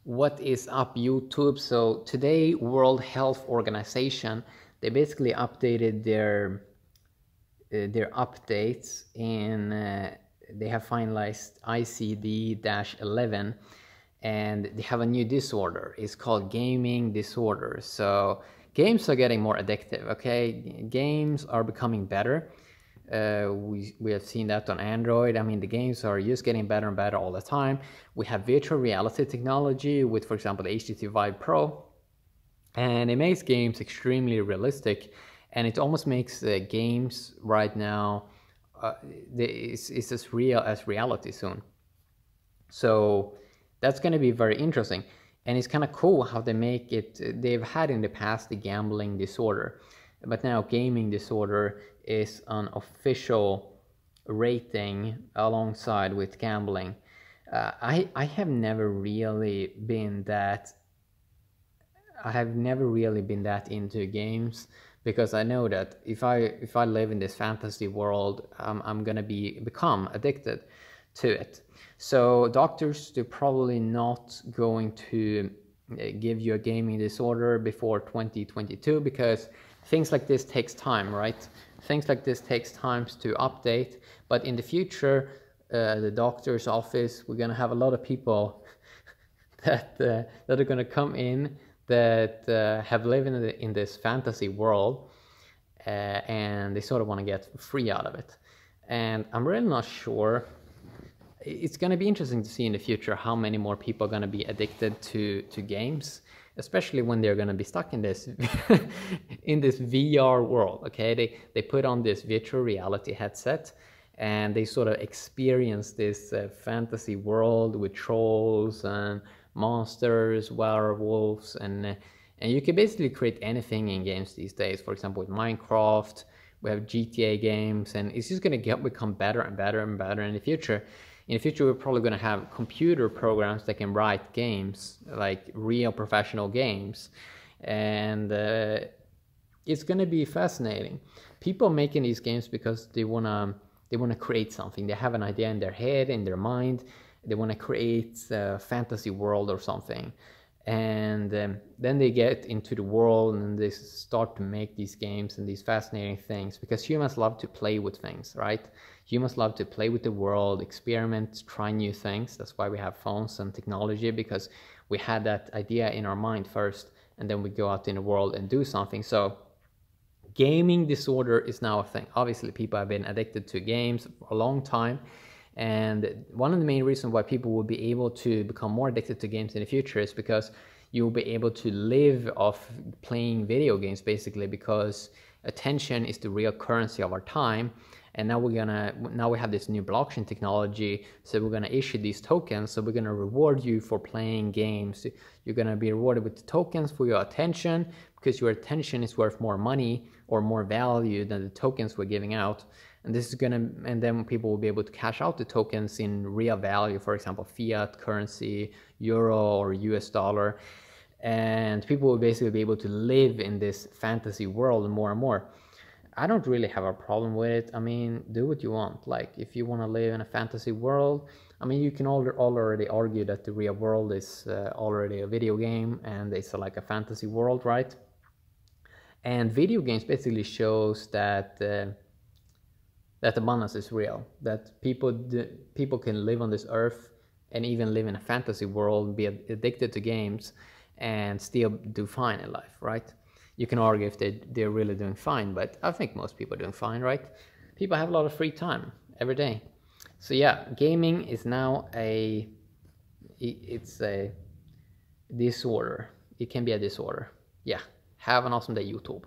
What is up, YouTube? So today, World Health Organization, they basically updated their updates and they have finalized ICD-11, and they have a new disorder. It's called gaming disorder. So games are getting more addictive. Okay, games are becoming better. We have seen that on Android. I mean, the games are just getting better and better all the time. We have virtual reality technology with, for example, the HTC Vive Pro, and it makes games extremely realistic, and it almost makes games right now it's as real as reality soon. So that's going to be very interesting. And it's kind of cool how they make it. They've had in the past the gambling disorder, but now gaming disorder is an official rating alongside with gambling. I have never really been that. I have never really been that into games because I know that if I live in this fantasy world, I'm gonna become addicted to it. So doctors, they're probably not going to give you a gaming disorder before 2022 because things like this takes time, right? Things like this takes time to update, but in the future, the doctor's office, we're gonna have a lot of people that are gonna come in that have lived in this fantasy world, and they sort of want to get free out of it. And I'm really not sure. It's going to be interesting to see in the future how many more people are going to be addicted to games, especially when they're going to be stuck in this in this VR world. Okay, they put on this virtual reality headset and they sort of experience this fantasy world with trolls and monsters, werewolves, and you can basically create anything in games these days. For example, with Minecraft, we have GTA games, and it's just going to become better and better and better in the future. In the future, we're probably going to have computer programs that can write games, like real professional games, and it's going to be fascinating. People making these games because they wanna create something. They have an idea in their head, in their mind. They want to create a fantasy world or something, and then they get into the world and they start to make these games and these fascinating things because humans love to play with things, right? Humans love to play with the world, experiment, try new things. That's why we have phones and technology, because we had that idea in our mind first and then we go out in the world and do something. So gaming disorder is now a thing. Obviously, people have been addicted to games for a long time, and one of the main reasons why people will be able to become more addicted to games in the future is because you'll be able to live off playing video games, basically, because attention is the real currency of our time. And now we have this new blockchain technology, so we're gonna issue these tokens. So we're gonna reward you for playing games. You're gonna be rewarded with the tokens for your attention, because your attention is worth more money or more value than the tokens we're giving out. And this is gonna, and then people will be able to cash out the tokens in real value, for example, fiat currency, euro or US dollar. And people will basically be able to live in this fantasy world more and more. I don't really have a problem with it. I mean, do what you want. Like, if you want to live in a fantasy world, I mean, you can already argue that the real world is already a video game and it's like a fantasy world, right? And video games basically shows that abundance is real. That people can live on this earth and even live in a fantasy world, be addicted to games, and still do fine in life, right? You can argue if they're really doing fine, but I think most people are doing fine, right? People have a lot of free time every day. So yeah, gaming is now it's a disorder. It can be a disorder. Yeah. Have an awesome day, YouTube.